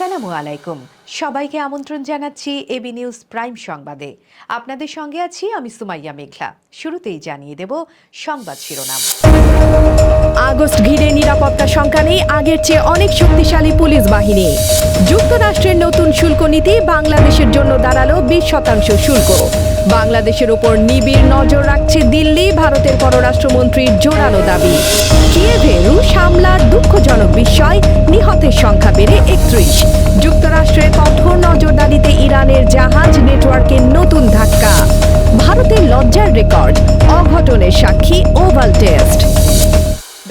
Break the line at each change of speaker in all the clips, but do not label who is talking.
আসসালামু আলাইকুম। সবাইকে আমন্ত্রণ জানাচ্ছি এবি নিউজ প্রাইম সংবাদে। আপনাদের সঙ্গে আছি আমি সুমাইয়া মেঘলা। শুরুতেই জানিয়ে দেব সংবাদ শিরোনাম।
আগস্ট ঘিরে নিরাপত্তা শঙ্কা নেই, আগের চেয়ে অনেক শক্তিশালী পুলিশ বাহিনী। যুক্তরাষ্ট্রের নতুন শুল্ক নীতি বাংলাদেশের জন্য দাঁড়ালো 20% শুল্ক। বাংলাদেশের ওপর নিবিড় নজর রাখছে দিল্লি, ভারতের পররাষ্ট্রমন্ত্রীর জোরালো দাবি। কিয়েভে রুশ হামলার দুঃখজনক বিষয়, নিহতের সংখ্যা বেড়ে 31। যুক্তরাষ্ট্রের কঠোর নজরদারিতে ইরানের জাহাজ নেটওয়ার্কের নতুন ধাক্কা। ভারতের লজ্জার রেকর্ড, অঘটনের সাক্ষী ওভাল টেস্ট।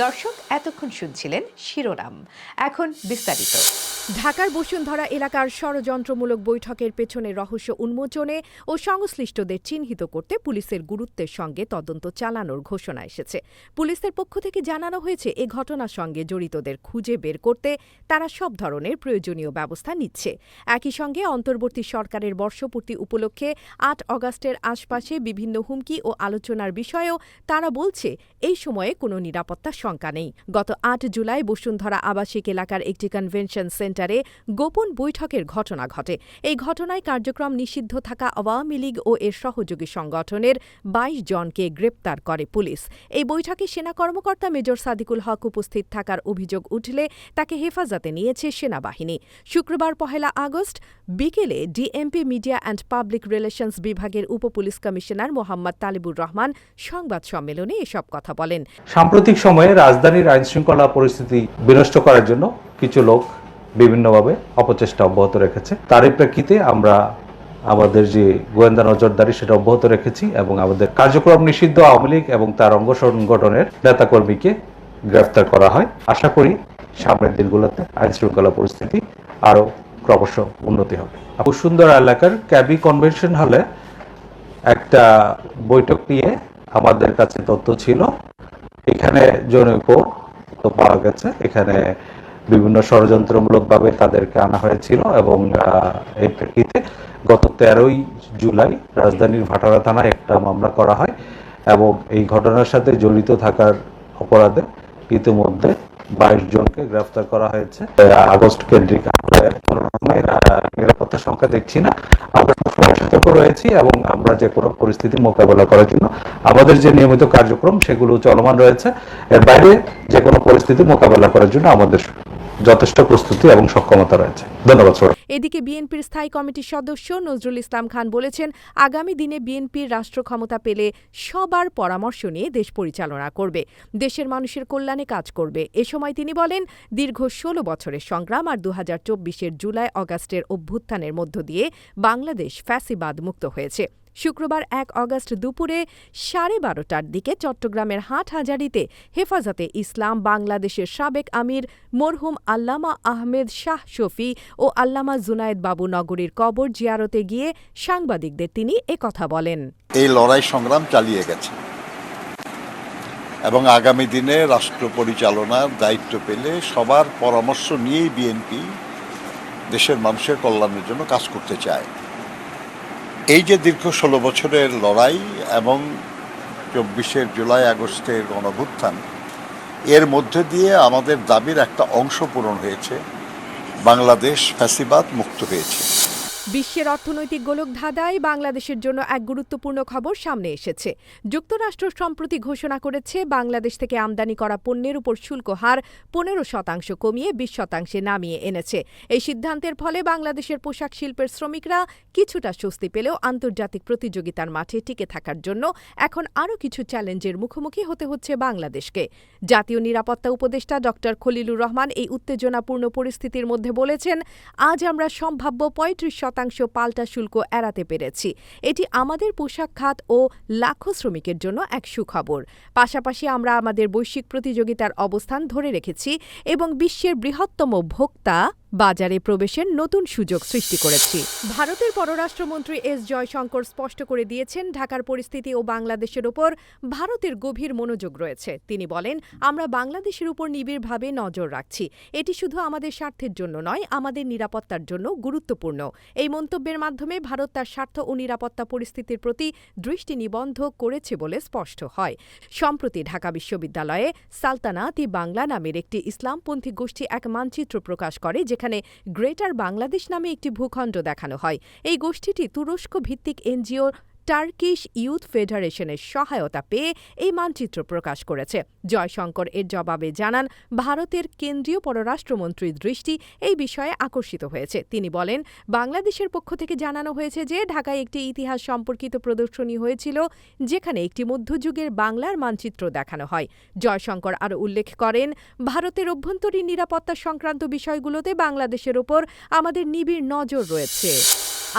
দর্শক, এতক্ষণ শুনছিলেন শিরোনাম, এখন বিস্তারিত।
ঢাকার বসুন্ধরা এলাকার ষড়যন্ত্রমূলক বৈঠকের পেছনে রহস্য উন্মোচনে ও সংশ্লিষ্টদের চিহ্নিত করতে পুলিশের গুরুত্বের সঙ্গে তদন্ত চালানোর ঘোষণা এসেছে। পুলিশের পক্ষ থেকে জানানো হয়েছে, এ ঘটনার সঙ্গে জড়িতদের খুঁজে বের করতে তারা সব ধরনের প্রয়োজনীয় ব্যবস্থা নিচ্ছে। একই সঙ্গে অন্তর্বর্তী সরকারের বর্ষপূর্তি উপলক্ষে ৮ অগাস্টের আশপাশে বিভিন্ন হুমকি ও আলোচনার বিষয়েও তারা বলছে, এই সময়ে কোনো নিরাপত্তা শঙ্কা নেই। গত ৮ জুলাই বসুন্ধরা আবাসিক এলাকার একটি কনভেনশন সেন্টারে গোপন বৈঠকের ঘটনা ঘটে। এই ঘটনায় কার্যক্রম নিষিদ্ধ থাকা আওয়ামী লীগ ও এর সহযোগী সংগঠনের ২২ জনকে গ্রেপ্তার করে পুলিশ। এই বৈঠকে সেনা কর্মকর্তা মেজর সাদিকুল হক উপস্থিত থাকার অভিযোগ উঠলে তাকে হেফাজতে নিয়েছে সেনাবাহিনী। শুক্রবার ১ আগস্ট বিকেলে DMP media and public relations বিভাগের উপপুলিশ কমিশনার মোহাম্মদ তালিবুর রহমান সংবাদ সম্মেলনে এসব কথা বলেন।
সাম্প্রতিক সময়ে রাজধানীর আইনশৃঙ্খলা পরিস্থিতি বিনষ্ট করার জন্য কিছু লোক বিভিন্নভাবে অপচেষ্টা অব্যাহত রেখেছে। তারই প্রেক্ষিতে আমরা আমাদের যে গোয়েন্দা নজরদারি সেটা অব্যাহত রেখেছি এবং আমাদের কার্যক্রম নিষিদ্ধ আওয়ামী লীগ এবং তার অঙ্গ সংগঠনের নেতাকর্মীকে গ্রেফতার করা হয়। আশা করি সামনের দিনগুলোতে আইনশৃঙ্খলা পরিস্থিতি আরো ক্রমশ উন্নতি হবে। বসুন্ধরা এলাকার ক্যাবি কনভেনশন হলে একটা বৈঠক নিয়ে আমাদের কাছে তথ্য ছিল। এখানে জনৈক তো পাওয়া গেছে, এখানে বিভিন্ন ষড়যন্ত্রমূলকভাবে তাদেরকে আনা হয়েছিল এবং এই প্রেক্ষিতে গত ১৩ই জুলাই রাজধানীর ভাটারা থানায় একটা মামলা করা হয় এবং এই ঘটনার সাথে জড়িত থাকার অপরাধে ইতিমধ্যে ২২ জনকে গ্রেফতার করা হয়েছে। আগস্ট কেন্দ্রিক নিরাপত্তা সংখ্যা দেখছি না, আমরা সবসময় সতর্ক রয়েছি এবং আমরা যে কোনো পরিস্থিতি মোকাবেলা করার জন্য আমাদের যে নিয়মিত কার্যক্রম সেগুলো চলমান রয়েছে। এর বাইরে যে কোনো পরিস্থিতি মোকাবেলা করার জন্য আমাদের যথেষ্ট প্রস্তুতি এবং সক্ষমতা রয়েছে। ধন্যবাদ।
এদিকে বিএনপির স্থায়ী কমিটির সদস্য নজরুল ইসলাম খান বলেছেন, আগামী দিনে বিএনপির রাষ্ট্র ক্ষমতা পেলে সবার পরামর্শ নিয়ে দেশ পরিচালনা করবে, দেশের মানুষের কল্যাণে কাজ করবে। এ সময় তিনি বলেন, দীর্ঘ ১৬ বছরের সংগ্রাম আর ২০২৪-এর জুলাই অগাস্টের অভ্যুত্থানের মধ্য দিয়ে বাংলাদেশ ফ্যাসিবাদ মুক্ত হয়েছে। শুক্রবার ১ আগস্ট দুপুরে ১২:৩০টার দিকে চট্টগ্রামের হাটহাজারীতে হেফাজতে ইসলাম বাংলাদেশের সাবেক আমির মরহুম আল্লামা আহমেদ শাহ শফী ও আল্লামা জুনায়েদ বাবু নগরীর কবর জিয়ারতে গিয়ে সাংবাদিকদের তিনি একথা বলেন।
এই লড়াই সংগ্রাম চালিয়ে গেছে এবং আগামী দিনে রাষ্ট্র পরিচালনার দায়িত্ব পেলে সবার পরামর্শ নিয়েই বিএনপি দেশের মানুষের কল্যাণের জন্য কাজ করতে চায়। এই যে দীর্ঘ ১৬ বছরের লড়াই এবং ২৪ জুলাই আগস্টের গণঅভ্যুত্থান, এর মধ্যে দিয়ে আমাদের দাবির একটা অংশ পূরণ হয়েছে, বাংলাদেশ ফ্যাসিবাদ মুক্ত হয়েছে।
বিশ্বের অর্থনৈতিক গোলকধাঁধায় বাংলাদেশের জন্য এক গুরুত্বপূর্ণ খবর সামনে এসেছে। যুক্তরাষ্ট্র সম্প্রতি ঘোষণা করেছে, বাংলাদেশ থেকে আমদানি করা পণ্যের উপর শুল্ক হার ১৫% কমিয়ে ২০% নামিয়ে এনেছে। এই সিদ্ধান্তের ফলে বাংলাদেশের পোশাক শিল্পের শ্রমিকরা কিছুটা স্বস্তি পেলেও আন্তর্জাতিক প্রতিযোগিতার মাঠে টিকে থাকার জন্য এখন আরও কিছু চ্যালেঞ্জের মুখোমুখি হতে হচ্ছে বাংলাদেশকে। জাতীয় নিরাপত্তা উপদেষ্টা ড খলিলুর রহমান এই উত্তেজনাপূর্ণ পরিস্থিতির মধ্যে বলেছেন, আজ আমরা সম্ভাব্য ৩৫% পাল্টা শুল্ক এড়াতে পেরেছি। এটি আমাদের পোশাক খাত ও লাখো শ্রমিকের জন্য এক সুখবর। পাশাপাশি আমরা আমাদের বৈশ্বিক প্রতিযোগিতার অবস্থান ধরে রেখেছি এবং বিশ্বের বৃহত্তম ভোক্তা বাজারে প্রবেশের নতুন সুযোগ সৃষ্টি করেছি। ভারতের পররাষ্ট্রমন্ত্রী এস জয়শঙ্কর স্পষ্ট করে দিয়েছেন, ঢাকার পরিস্থিতি ও বাংলাদেশের ওপর ভারতের গভীর মনোযোগ রয়েছে। তিনি বলেন, আমরা বাংলাদেশের উপর নিবিড়ভাবে নজর রাখছি। এটি শুধু আমাদের স্বার্থের জন্য নয়, আমাদের নিরাপত্তার জন্য গুরুত্বপূর্ণ। এই মন্তব্যের মাধ্যমে ভারত তার স্বার্থ ও নিরাপত্তা পরিস্থিতির প্রতি দৃষ্টি নিবদ্ধ করেছে বলে স্পষ্ট হয়। সম্প্রতি ঢাকা বিশ্ববিদ্যালয়ে সালতানাত-ই বাংলা নামের একটি ইসলামপন্থী গোষ্ঠী এক মানচিত্র প্রকাশ করে, যেখানে সেখানে গ্রেটার বাংলাদেশ নামে একটি ভূখণ্ড দেখানো হয়। এই গোষ্ঠীটি তুরস্ক ভিত্তিক এনজিও টার্কিশ ইউথ ফেডারেশনের সহায়তা পেয়ে এই মানচিত্র প্রকাশ করেছে। জয়শঙ্কর এর জবাবে জানান, ভারতের কেন্দ্রীয় পররাষ্ট্রমন্ত্রীর দৃষ্টি এই বিষয়ে আকর্ষিত হয়েছে। তিনি বলেন, বাংলাদেশের পক্ষ থেকে জানানো হয়েছে যে ঢাকায় একটি ইতিহাস সম্পর্কিত প্রদর্শনী হয়েছিল, যেখানে একটি মধ্যযুগের বাংলার মানচিত্র দেখানো হয়। জয়শঙ্কর আরও উল্লেখ করেন, ভারতের অভ্যন্তরীণ নিরাপত্তা সংক্রান্ত বিষয়গুলোতে বাংলাদেশের ওপর আমাদের নিবিড় নজর রয়েছে।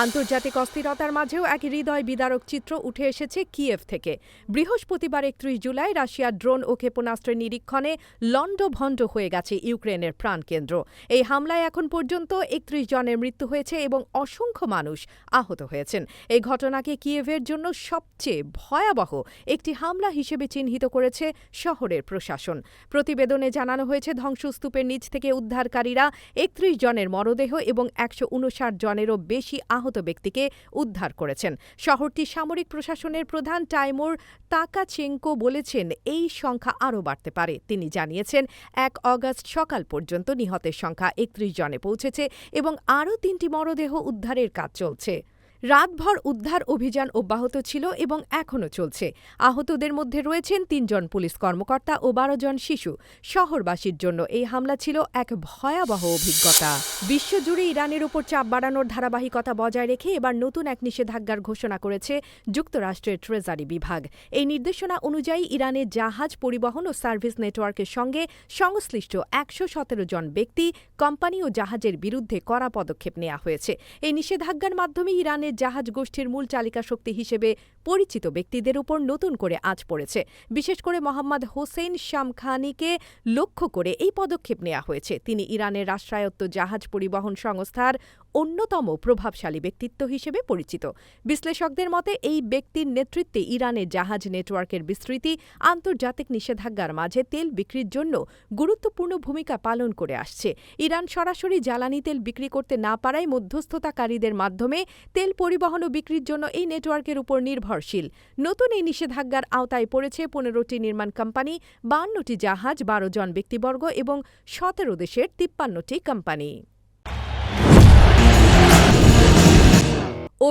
আন্তর্জাতিক অস্থিরতার মাঝেও এক হৃদয় বিদারক চিত্র উঠে এসেছে কিয়েভ থেকে। বৃহস্পতিবার ৩১ জুলাই রাশিয়ার ড্রোন ও ক্ষেপণাস্ত্রের নিরীক্ষণে লণ্ডভণ্ড হয়ে গেছে ইউক্রেনের প্রাণকেন্দ্র। এই হামলায় এখন পর্যন্ত ৩১ জনের মৃত্যু হয়েছে এবং অসংখ্য মানুষ আহত হয়েছেন। এই ঘটনাকে কিয়েভের জন্য সবচেয়ে ভয়াবহ একটি হামলা হিসেবে চিহ্নিত করেছে শহরের প্রশাসন। প্রতিবেদনে জানানো হয়েছে, ধ্বংসস্তূপের নিচ থেকে উদ্ধারকারীরা ৩১ জনের মরদেহ এবং ১৫৯ জনেরও বেশি আহত ব্যক্তিকে উদ্ধার করেছেন। শহরটির সামরিক প্রশাসনের প্রধান টাইমুর তাকাচেঙ্কো বলেছেন, এই সংখ্যা আরও বাড়তে পারে। তিনি জানিয়েছেন, ১ অগাস্ট সকাল পর্যন্ত নিহতের সংখ্যা ৩১ জনে পৌঁছেছে এবং আরও ৩টি মরদেহ উদ্ধারের কাজ চলছে। রাতভর উদ্ধার অভিযান অব্যাহত ছিল এবং এখনও চলছে। আহতদের মধ্যে রয়েছেন ৩ জন পুলিশ কর্মকর্তা ও ১২ জন শিশু। শহরবাসীর জন্য এই হামলা ছিল এক ভয়াবহ অভিজ্ঞতা। বিশ্বজুড়ে ইরানের ওপর চাপ বাড়ানোর ধারাবাহিকতা বজায় রেখে এবার নতুন এক নিষেধাজ্ঞার ঘোষণা করেছে যুক্তরাষ্ট্রের ট্রেজারি বিভাগ। এই নির্দেশনা অনুযায়ী ইরানের জাহাজ পরিবহন ও সার্ভিস নেটওয়ার্কের সঙ্গে সংশ্লিষ্ট ১১৭ জন ব্যক্তি, কোম্পানি ও জাহাজের বিরুদ্ধে কড়া পদক্ষেপ নেওয়া হয়েছে। এই নিষেধাজ্ঞার মাধ্যমে ইরানের জাহাজ গোষ্ঠীর মূল চালিকা শক্তি হিসেবে পরিচিত ব্যক্তিদের উপর নতুন করে আঁচ পড়েছে। বিশেষ করে মোহাম্মদ হোসেন শামখানিকে লক্ষ্য করে এই পদক্ষেপ নেওয়া হয়েছে। তিনি ইরানের রাষ্ট্রায়ত্ত জাহাজ পরিবহন সংস্থার অন্যতম প্রভাবশালী ব্যক্তিত্ব হিসেবে পরিচিত। বিশ্লেষকদের মতে, এই ব্যক্তির নেতৃত্বে ইরানের জাহাজ নেটওয়ার্কের বিস্তৃতি আন্তর্জাতিক নিষেধাজ্ঞার মাঝে তেল বিক্রির জন্য গুরুত্বপূর্ণ ভূমিকা পালন করে আসছে। ইরান সরাসরি জ্বালানি তেল বিক্রি করতে না পারায় মধ্যস্থতাকারীদের মাধ্যমে তেল পরিবহন ও বিক্রির জন্য এই নেটওয়ার্কের উপর নির্ভরশীল। নতুন এই নিষেধাজ্ঞার আওতায় পড়েছে ১৫টি নির্মাণ কোম্পানি, ৫২টি জাহাজ, ১২ জন ব্যক্তিবর্গ এবং ১৭ দেশের ৫৩টি কোম্পানি।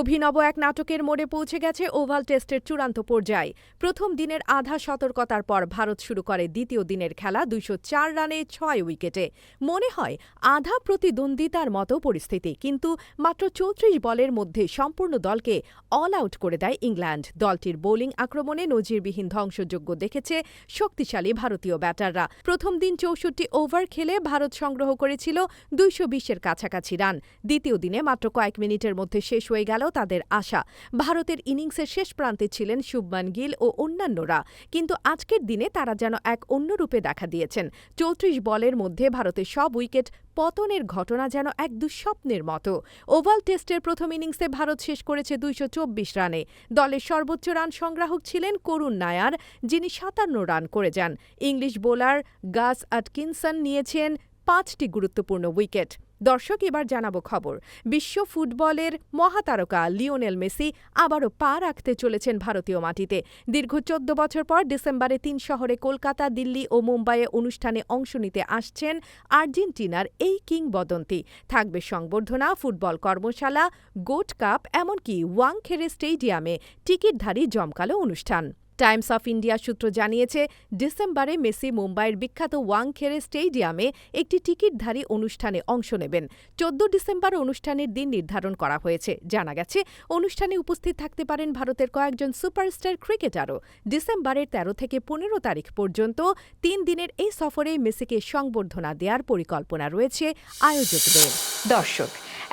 অভিনব এক নাটকের মোড়ে পৌঁছে গেছে ওভাল টেস্টের চূড়ান্ত পর্যায়ে। প্রথম দিনের আধা সতর্কতার পর ভারত শুরু করে দ্বিতীয় দিনের খেলা ২০৪ রানে ৬ উইকেটে। মনে হয় আধা প্রতিদ্বন্দ্বিতার মতো পরিস্থিতি, কিন্তু মাত্র ৩৪ বলের মধ্যে সম্পূর্ণ দলকে অল আউট করে দেয় ইংল্যান্ড। দলটির বোলিং আক্রমণে নজিরবিহীন ধ্বংসযজ্ঞ দেখেছে শক্তিশালী ভারতীয় ব্যাটাররা। প্রথম দিন ৬৪ ওভার খেলে ভারত সংগ্রহ করেছিল ২২০-এর কাছাকাছি রান। দ্বিতীয় দিনে মাত্র কয়েক মিনিটের মধ্যে শেষ হয়ে গেল তাদের আশা। ভারতের ইনিংসের শেষ প্রান্তে ছিলেন শুভমান গিল ও অন্যান্যরা, কিন্তু আজকের দিনে তারা যেন এক অন্য রূপে দেখা দিয়েছেন। ৩৪ বলের মধ্যে ভারতের সব উইকেট পতনের ঘটনা যেন এক দুঃস্বপ্নের মতো। ওভাল টেস্টের প্রথম ইনিংসে ভারত শেষ করেছে ২২৪ রানে। দলের সর্বোচ্চ রান সংগ্রাহক ছিলেন করুণ নায়ার, যিনি ৫৭ রান করে যান। ইংলিশ বোলার গাস আটকিনসন নিয়েছেন ৫টি গুরুত্বপূর্ণ উইকেট। দর্শক, এবার জানাবো খবর। বিশ্ব ফুটবলের মহাতারকা লিওনেল মেসি আবারও পা রাখতে চলেছেন ভারতীয় মাটিতে। দীর্ঘ ১৪ বছর পর ডিসেম্বরে ৩ শহরে কলকাতা, দিল্লি ও মুম্বাইয়ে অনুষ্ঠানে অংশ নিতে আসছেন আর্জেন্টিনার এই কিংবদন্তি। থাকবে সংবর্ধনা, ফুটবল কর্মশালা, গোট কাপ, এমনকি ওয়াংখেড়ে স্টেডিয়ামে টিকিটধারী জমকালো অনুষ্ঠান। টাইমস অফ ইন্ডিয়া সূত্র জানিয়েছে, ডিসেম্বরে মেসি মুম্বাইয়ের বিখ্যাত ওয়াংখেড়ে স্টেডিয়ামে একটি টিকিটধারী অনুষ্ঠানে অংশ নেবেন। ১৪ ডিসেম্বর অনুষ্ঠানের দিন নির্ধারণ করা হয়েছে। জানা গেছে, অনুষ্ঠানে উপস্থিত থাকতে পারেন ভারতের কয়েকজন সুপারস্টার ক্রিকেটারও। ডিসেম্বরের ১৩ থেকে ১৫ তারিখ পর্যন্ত ৩ দিনের এই সফরে মেসিকে সংবর্ধনা দেওয়ার পরিকল্পনা রয়েছে আয়োজকদের।
দর্শক,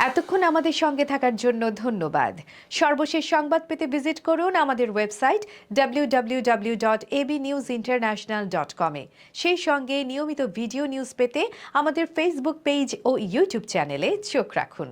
এতক্ষণ আমাদের সঙ্গে থাকার জন্য ধন্যবাদ। সর্বশেষ সংবাদ পেতে ভিজিট করুন আমাদের ওয়েবসাইট www.abnewsinternational.com এ। সেই সঙ্গে নিয়মিত ভিডিও নিউজ পেতে আমাদের ফেসবুক পেজ ও ইউটিউব চ্যানেলে চোখ রাখুন।